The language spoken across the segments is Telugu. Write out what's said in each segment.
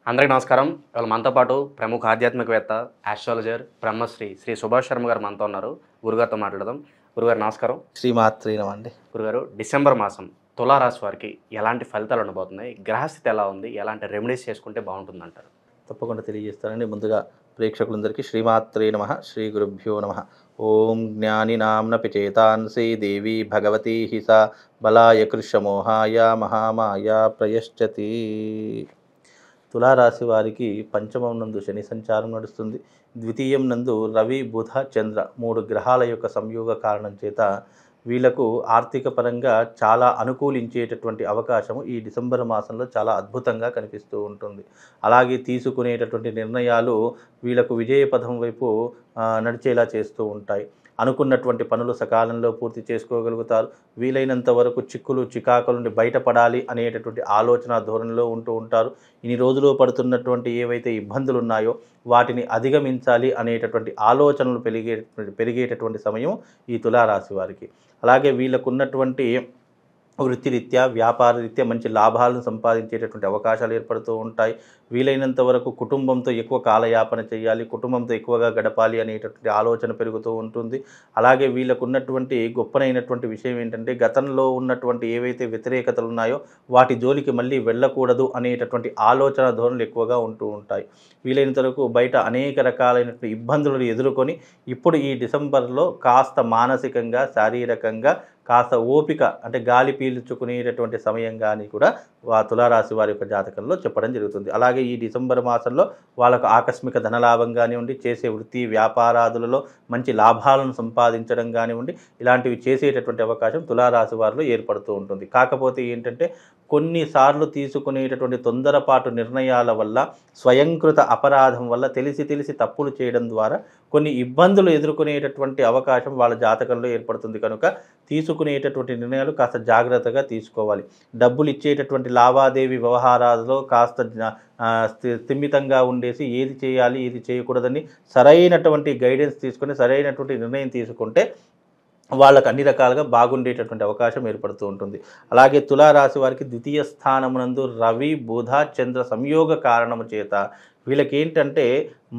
అందరికీ నమస్కారం. ఇవాళ మనతో పాటు ప్రముఖ ఆధ్యాత్మికవేత్త, ఆస్ట్రాలజర్, బ్రహ్మశ్రీ శ్రీ సుభాష్ శర్మ గారు మనతో ఉన్నారు. గురుగారితో మాట్లాడదాం. గురుగారు నమస్కారం. శ్రీమాత్రే నమః అండి. గురుగారు, డిసెంబర్ మాసం తులారాశి వారికి ఎలాంటి ఫలితాలు ఉండబోతున్నాయి? గ్రహస్థితి ఎలా ఉంది? ఎలాంటి రెమెడీస్ చేసుకుంటే బాగుంటుందంటారు? తప్పకుండా తెలియజేస్తానండి. ముందుగా ప్రేక్షకులందరికీ శ్రీమాత్రే నమః, శ్రీ గురుభ్యో నమః. ఓం జ్ఞానినాంనపి చేతాంసి దేవి భగవతి హి సా బలాయ కృషమోహాయ మహామాయ ప్రయశ్చతి. తులారాశి వారికి పంచమం నందు శని సంచారం నడుస్తుంది. ద్వితీయం నందు రవి బుధ చంద్ర 3 గ్రహాల యొక్క సంయోగ కారణం చేత వీళ్ళకు ఆర్థిక పరంగా చాలా అనుకూలించేటటువంటి అవకాశము ఈ డిసెంబర్ మాసంలో చాలా అద్భుతంగా కనిపిస్తూ ఉంటుంది. అలాగే తీసుకునేటటువంటి నిర్ణయాలు వీళ్ళకు విజయపథం వైపు నడిచేలా చేస్తూ ఉంటాయి. అనుకున్నటువంటి పనులు సకాలంలో పూర్తి చేసుకోగలుగుతారు. వీలైనంత వరకు చిక్కులు చికాకుల నుండి బయటపడాలి అనేటటువంటి ఆలోచన ధోరణిలో ఉంటూ ఉంటారు. ఇన్ని రోజులు పడుతున్నటువంటి ఏవైతే ఇబ్బందులు ఉన్నాయో వాటిని అధిగమించాలి అనేటటువంటి ఆలోచనలు పెరిగేటటువంటి సమయం ఈ తులారాశి వారికి. అలాగే వీళ్ళకున్నటువంటి వృత్తిరీత్యా వ్యాపార రీత్యా మంచి లాభాలను సంపాదించేటటువంటి అవకాశాలు ఏర్పడుతూ ఉంటాయి. వీలైనంత వరకు కుటుంబంతో ఎక్కువ కాలయాపన చేయాలి, కుటుంబంతో ఎక్కువగా గడపాలి అనేటటువంటి ఆలోచన పెరుగుతూ ఉంటుంది. అలాగే వీళ్ళకు ఉన్నటువంటి గొప్పనైనటువంటి విషయం ఏంటంటే గతంలో ఉన్నటువంటి ఏవైతే వ్యతిరేకతలు ఉన్నాయో వాటి జోలికి మళ్ళీ వెళ్ళకూడదు అనేటటువంటి ఆలోచన ధోరణులు ఎక్కువగా ఉంటూ ఉంటాయి. వీలైనంత వరకు బయట అనేక రకాలైనటువంటి ఇబ్బందులను ఎదుర్కొని ఇప్పుడు ఈ డిసెంబర్లో కాస్త మానసికంగా శారీరకంగా కాస్త ఓపిక అంటే గాలి పీల్చుకునేటటువంటి సమయంగా అని కూడా తులారాశి వారి యొక్క జాతకంలో చెప్పడం జరుగుతుంది. అలాగే ఈ డిసెంబర్ మాసంలో వాళ్ళకు ఆకస్మిక ధనలాభం కానివ్వండి, చేసే వృత్తి వ్యాపారాదులలో మంచి లాభాలను సంపాదించడం కానివ్వండి, ఇలాంటివి చేసేటటువంటి అవకాశం తులారాశి వారిలో ఏర్పడుతూ ఉంటుంది. కాకపోతే ఏంటంటే కొన్నిసార్లు తీసుకునేటటువంటి తొందరపాటు నిర్ణయాల వల్ల, స్వయంకృత అపరాధం వల్ల తెలిసి తప్పులు చేయడం ద్వారా కొన్ని ఇబ్బందులు ఎదుర్కొనేటటువంటి అవకాశం వాళ్ళ జాతకంలో ఏర్పడుతుంది. కనుక తీసుకునేటటువంటి నిర్ణయాలు కాస్త జాగ్రత్తగా తీసుకోవాలి. డబ్బులు ఇచ్చేటటువంటి లావాదేవీ వ్యవహారాలలో కాస్త స్థిమితంగా ఉండేసి ఏది చేయాలి ఏది చేయకూడదని సరైనటువంటి గైడెన్స్ తీసుకొని సరైనటువంటి నిర్ణయం తీసుకుంటే వాళ్ళకు అన్ని రకాలుగా బాగుండేటటువంటి అవకాశం ఏర్పడుతూ ఉంటుంది. అలాగే తులారాశి వారికి ద్వితీయ స్థానమునందు రవి బుధ చంద్ర సంయోగ కారణము చేత వీళ్ళకి ఏంటంటే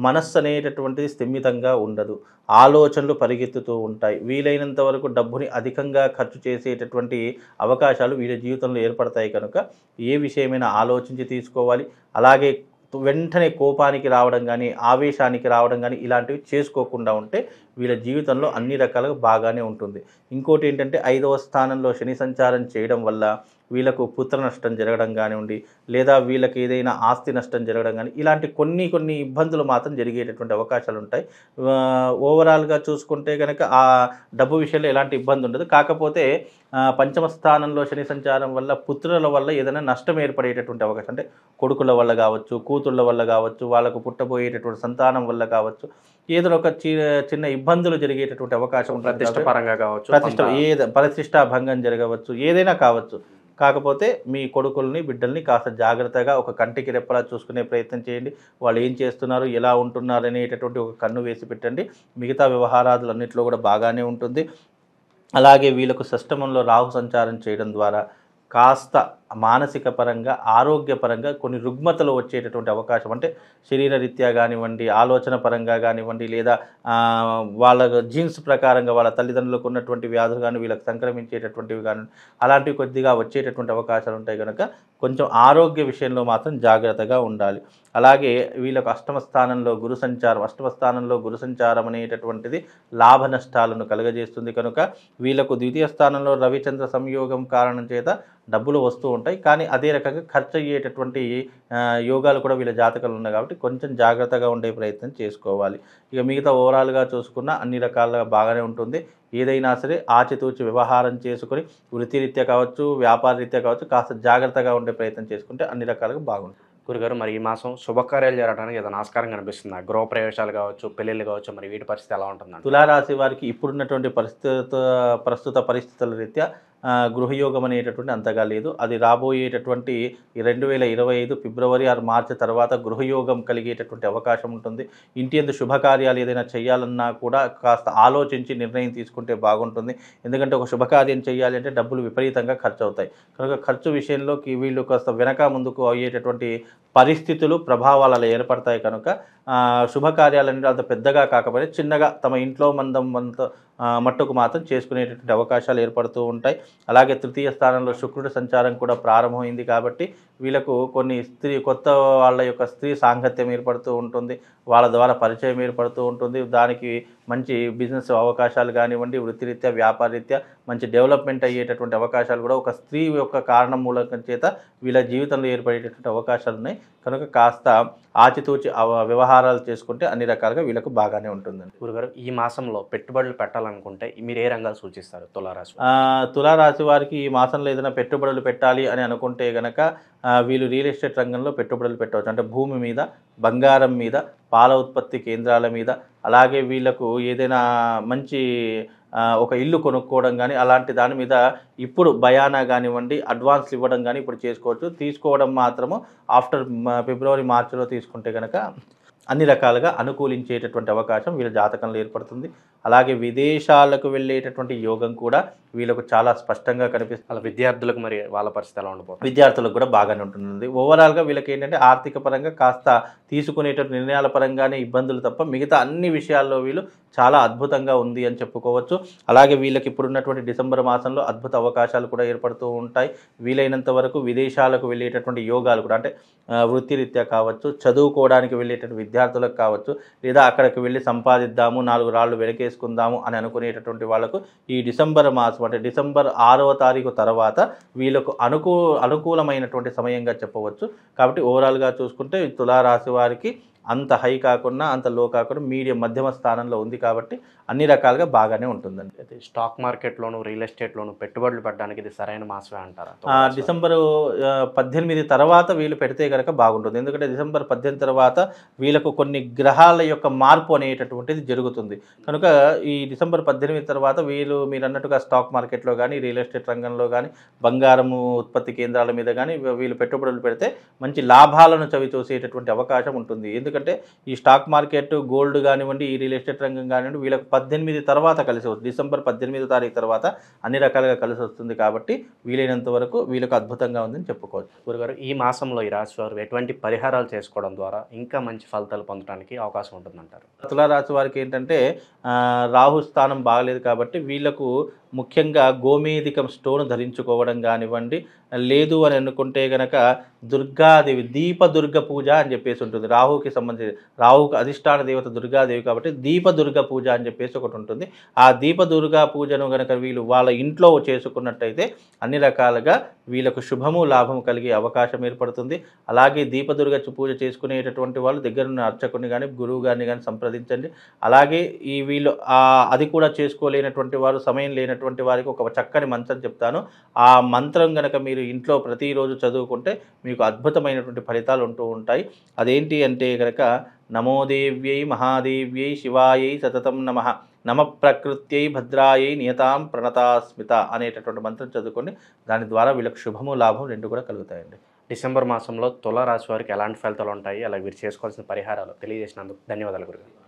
మనస్సు అనేటటువంటిది స్థిమితంగా ఉండదు, ఆలోచనలు పరిగెత్తుతూ ఉంటాయి. వీలైనంత వరకు డబ్బుని అధికంగా ఖర్చు చేసేటటువంటి అవకాశాలు వీళ్ళ జీవితంలో ఏర్పడతాయి. కనుక ఏ విషయమైనా ఆలోచించి తీసుకోవాలి. అలాగే వెంటనే కోపానికి రావడం కానీ ఆవేశానికి రావడం కానీ ఇలాంటివి చేసుకోకుండా ఉంటే వీళ్ళ జీవితంలో అన్ని రకాలుగా బాగానే ఉంటుంది. ఇంకోటి ఏంటంటే 5వ స్థానంలో శని సంచారం చేయడం వల్ల వీళ్ళకు పుత్ర నష్టం జరగడం కానివ్వండి, లేదా వీళ్ళకి ఏదైనా ఆస్తి నష్టం జరగడం కానీ ఇలాంటి కొన్ని ఇబ్బందులు మాత్రం జరిగేటటువంటి అవకాశాలు ఉంటాయి. ఓవరాల్గా చూసుకుంటే కనుక ఆ డబ్బు విషయంలో ఎలాంటి ఇబ్బంది ఉండదు. కాకపోతే పంచమ స్థానంలో శని సంచారం వల్ల పుత్రుల వల్ల ఏదైనా నష్టం ఏర్పడేటటువంటి అవకాశం, అంటే కొడుకుల వల్ల కావచ్చు, కూతుళ్ళ వల్ల కావచ్చు, వాళ్ళకు పుట్టబోయేటటువంటి సంతానం వల్ల కావచ్చు, ఏదైనా ఒక చిన్న ఇబ్బందులు జరిగేటటువంటి అవకాశం ఉంటుంది. ప్రతిష్ట పరంగా కావచ్చు, ప్రతిష్టా భంగం జరగవచ్చు, ఏదైనా కావచ్చు. కాకపోతే మీ కొడుకుల్ని బిడ్డల్ని కాస్త జాగ్రత్తగా ఒక కంటికి రెప్పలా చూసుకునే ప్రయత్నం చేయండి. వాళ్ళు ఏం చేస్తున్నారు, ఎలా ఉంటున్నారు అనేటటువంటి ఒక కన్ను వేసి పెట్టండి. మిగతా వ్యవహారాలన్నింటిలో కూడా బాగానే ఉంటుంది. అలాగే వీళ్ళకు షష్టమంలో రాహు సంచారం చేయడం ద్వారా కాస్త మానసిక పరంగా ఆరోగ్యపరంగా కొన్ని రుగ్మతలు వచ్చేటటువంటి అవకాశం, అంటే శరీర రీత్యా కానివ్వండి, ఆలోచన పరంగా కానివ్వండి, లేదా వాళ్ళ జీన్స్ ప్రకారంగా వాళ్ళ తల్లిదండ్రులకు ఉన్నటువంటి వ్యాధులు కానీ వీళ్ళకి సంక్రమించేటటువంటివి కానీ అలాంటివి కొద్దిగా వచ్చేటటువంటి అవకాశాలు ఉంటాయి. కనుక కొంచెం ఆరోగ్య విషయంలో మాత్రం జాగ్రత్తగా ఉండాలి. అలాగే వీళ్ళకు అష్టమ స్థానంలో గురు సంచారం అనేటటువంటిది లాభ నష్టాలను కలుగజేస్తుంది. కనుక వీళ్ళకు ద్వితీయ స్థానంలో రవిచంద్ర సంయోగం కారణం చేత డబ్బులు వస్తూ ఉంటాయి, కానీ అదే రకంగా ఖర్చు అయ్యేటటువంటి యోగాలు కూడా వీళ్ళ జాతకాలు ఉన్నాయి. కాబట్టి కొంచెం జాగ్రత్తగా ఉండే ప్రయత్నం చేసుకోవాలి. ఇక మిగతా ఓవరాల్గా చూసుకున్న అన్ని రకాలుగా బాగానే ఉంటుంది. ఏదైనా సరే ఆచితూచి వ్యవహారం చేసుకొని వృత్తిరీత్యా కావచ్చు, వ్యాపార రీత్యా కావచ్చు, కాస్త జాగ్రత్తగా ఉండే ప్రయత్నం చేసుకుంటే అన్ని రకాలుగా బాగుంటుంది. గురుగారు, మరి ఈ మాసం శుభకార్యాలు జరగడానికి ఏదైనా ఆస్కారం కనిపిస్తుందా? గృహప్రవేశాలు కావచ్చు, పెళ్ళిళ్ళు కావచ్చు, మరి వీటి పరిస్థితి ఎలా ఉంటుందండి? తులారాశి వారికి ఇప్పుడున్నటువంటి ప్రస్తుత పరిస్థితుల రీత్యా గృహయోగం అనేటటువంటి అంతగా లేదు. అది రాబోయేటటువంటి 2025 ఫిబ్రవరి ఆర్ మార్చి తర్వాత గృహయోగం కలిగేటటువంటి అవకాశం ఉంటుంది. ఇంటి యందు శుభకార్యాలు ఏదైనా చేయాలన్నా కూడా కాస్త ఆలోచించి నిర్ణయం తీసుకుంటే బాగుంటుంది. ఎందుకంటే ఒక శుభకార్యం చేయాలి అంటే డబ్బులు విపరీతంగా ఖర్చు అవుతాయి. కనుక ఖర్చు విషయంలోకి వీళ్ళు కాస్త వెనక ముందుకు అయ్యేటటువంటి పరిస్థితులు ప్రభావాలు అలా ఏర్పడతాయి. కనుక శుభకార్యాలన్నీ అంత పెద్దగా కాకపోతే చిన్నగా తమ ఇంట్లో మట్టుకు మాత్రం చేసుకునేటటువంటి అవకాశాలు ఏర్పడుతూ ఉంటాయి. అలాగే తృతీయ స్థానంలో శుక్రుడి సంచారం కూడా ప్రారంభమైంది కాబట్టి వీళ్ళకు కొన్ని కొత్త వాళ్ళ యొక్క స్త్రీ సాంగత్యం ఏర్పడుతూ ఉంటుంది. వాళ్ళ ద్వారా పరిచయం ఏర్పడుతూ ఉంటుంది. దానికి మంచి బిజినెస్ అవకాశాలు కానివ్వండి, వృత్తిరీత్యా వ్యాపారరీత్యా మంచి డెవలప్మెంట్ అయ్యేటటువంటి అవకాశాలు కూడా ఒక స్త్రీ యొక్క కారణం మూలకం చేత వీళ్ళ జీవితంలో ఏర్పడేటటువంటి అవకాశాలు ఉన్నాయి. కనుక కాస్త ఆచితూచి వ్యవహారాలు చేసుకుంటే అన్ని రకాలుగా వీళ్ళకు బాగానే ఉంటుందండి. గురుగారు, ఈ మాసంలో పెట్టుబడులు పెట్టాలనుకుంటే మీరు ఏ రంగాలు సూచిస్తారు తులారాశి? తులారాశి వారికి ఈ మాసంలో ఏదైనా పెట్టుబడులు పెట్టాలి అని అనుకుంటే గనక వీళ్ళు రియల్ ఎస్టేట్ రంగంలో పెట్టుబడులు పెట్టవచ్చు. అంటే భూమి మీద, బంగారం మీద, పాల ఉత్పత్తి కేంద్రాల మీద, అలాగే వీళ్ళకు ఏదైనా మంచి ఒక ఇల్లు కొనుక్కోవడం కానీ అలాంటి దాని మీద ఇప్పుడు బయానా కానివ్వండి, అడ్వాన్స్లు ఇవ్వడం కానీ ఇప్పుడు చేసుకోవచ్చు. తీసుకోవడం మాత్రము ఆఫ్టర్ ఫిబ్రవరి మార్చిలో తీసుకుంటే కనుక అన్ని రకాలుగా అనుకూలించేటటువంటి అవకాశం వీళ్ళ జాతకంలో ఏర్పడుతుంది. అలాగే విదేశాలకు వెళ్ళేటటువంటి యోగం కూడా వీళ్ళకు చాలా స్పష్టంగా కనిపిస్తుంది. అలా విద్యార్థులకు మరి వాళ్ళ పరిస్థితి ఎలా ఉండబోతుంది? విద్యార్థులకు కూడా బాగానే ఉంటుంది. ఓవరాల్గా వీళ్ళకి ఏంటంటే ఆర్థిక పరంగా కాస్త తీసుకునేటటువంటి నిర్ణయాల పరంగానే ఇబ్బందులు తప్ప మిగతా అన్ని విషయాల్లో వీళ్ళు చాలా అద్భుతంగా ఉంది అని చెప్పుకోవచ్చు. అలాగే వీళ్ళకి ఇప్పుడున్నటువంటి డిసెంబర్ మాసంలో అద్భుత అవకాశాలు కూడా ఏర్పడుతూ ఉంటాయి. వీలైనంత వరకు విదేశాలకు వెళ్ళేటటువంటి యోగాలు కూడా, అంటే వృత్తిరీత్యా కావచ్చు, చదువుకోవడానికి వెళ్ళేటటువంటి విద్యార్థులకు కావచ్చు, లేదా అక్కడికి వెళ్ళి సంపాదిద్దాము, 4 రాళ్ళు వెనకేసుకుందాము అని అనుకునేటటువంటి వాళ్ళకు ఈ డిసెంబర్ మాసం అంటే డిసెంబర్ 6వ తారీఖు తర్వాత వీళ్ళకు అనుకూలమైనటువంటి సమయంగా చెప్పవచ్చు. కాబట్టి ఓవరాల్గా చూసుకుంటే తులారాశి వారికి అంత హై కాకుండా అంత లో కాకుండా మీడియం మధ్యమ స్థానంలో ఉంది కాబట్టి అన్ని రకాలుగా బాగానే ఉంటుందండి. అయితే స్టాక్ మార్కెట్లోను రియల్ ఎస్టేట్లోను పెట్టుబడులు పెట్టడానికి ఇది సరైన మాసమే అంటారా? డిసెంబరు 18 తర్వాత వీళ్ళు పెడితే కనుక బాగుంటుంది. ఎందుకంటే డిసెంబర్ 18 తర్వాత వీళ్ళకు కొన్ని గ్రహాల యొక్క మార్పు అనేటటువంటిది జరుగుతుంది. కనుక ఈ డిసెంబర్ 18 తర్వాత మీరు అన్నట్టుగా స్టాక్ మార్కెట్లో కానీ, రియల్ ఎస్టేట్ రంగంలో కానీ, బంగారము ఉత్పత్తి కేంద్రాల మీద కానీ వీళ్ళు పెట్టుబడులు పెడితే మంచి లాభాలను చవి చూసేటటువంటి అవకాశం ఉంటుంది. ఎందుకంటే ఈ స్టాక్ మార్కెట్, గోల్డ్ కానివ్వండి, ఈ రియల్ ఎస్టేట్ రంగం కానివ్వండి వీళ్ళకి 18 తర్వాత కలిసి వస్తుంది. డిసెంబర్ 18 తారీఖు తర్వాత అన్ని రకాలుగా కలిసి వస్తుంది కాబట్టి వీలైనంత వరకు వీళ్ళకి అద్భుతంగా ఉందని చెప్పుకోవచ్చు. గురుగారు, ఈ మాసంలో ఈ రాశి వారు ఎటువంటి పరిహారాలు చేసుకోవడం ద్వారా ఇంకా మంచి ఫలితాలు పొందడానికి అవకాశం ఉంటుందంటారు? తులారాశి వారికి ఏంటంటే రాహు స్థానం బాగలేదు కాబట్టి వీళ్ళకు ముఖ్యంగా గోమేధికం స్టోన్ ధరించుకోవడం కానివ్వండి, లేదు అని అనుకుంటే కనుక దుర్గాదేవి దీపదుర్గ పూజ అని చెప్పేసి ఉంటుంది. రాహుకి సంబంధించి రాహుకి అధిష్టాన దేవత దుర్గాదేవి కాబట్టి దీపదుర్గ పూజ అని చెప్పేసి ఒకటి ఉంటుంది. ఆ దీపదుర్గా పూజను కనుక వీళ్ళు వాళ్ళ ఇంట్లో చేసుకున్నట్టయితే అన్ని రకాలుగా వీళ్ళకు శుభము లాభము కలిగే అవకాశం ఏర్పడుతుంది. అలాగే దీపదుర్గ పూజ చేసుకునేటటువంటి వాళ్ళు దగ్గరున్న అర్చకుని కానీ, గురువు గారిని కానీ సంప్రదించండి. అలాగే వీళ్ళు అది కూడా చేసుకోలేనటువంటి వారు, సమయం లేనటువంటి వారికి ఒక చక్కని మంత్రం చెప్తాను. ఆ మంత్రం కనుక మీరు ఇంట్లో ప్రతిరోజు చదువుకుంటే మీకు అద్భుతమైనటువంటి ఫలితాలు ఉంటూ ఉంటాయి. అదేంటి అంటే కనుక నమోదేవ్యై మహాదేవ్యై శివాయై సతతం నమః నమ ప్రకృత్యై భద్రాయై నియతాం ప్రణతాస్మిత అనేటటువంటి మంత్రం చదువుకొని దాని ద్వారా వీళ్ళకి శుభము లాభం రెండు కూడా కలుగుతాయండి. డిసెంబర్ మాసంలో తులారాశి వారికి ఎలాంటి ఫలితాలు ఉంటాయి, అలాగే వీరు చేసుకోవాల్సిన పరిహారాలు తెలియజేసినందుకు ధన్యవాదాలు గురుగారు.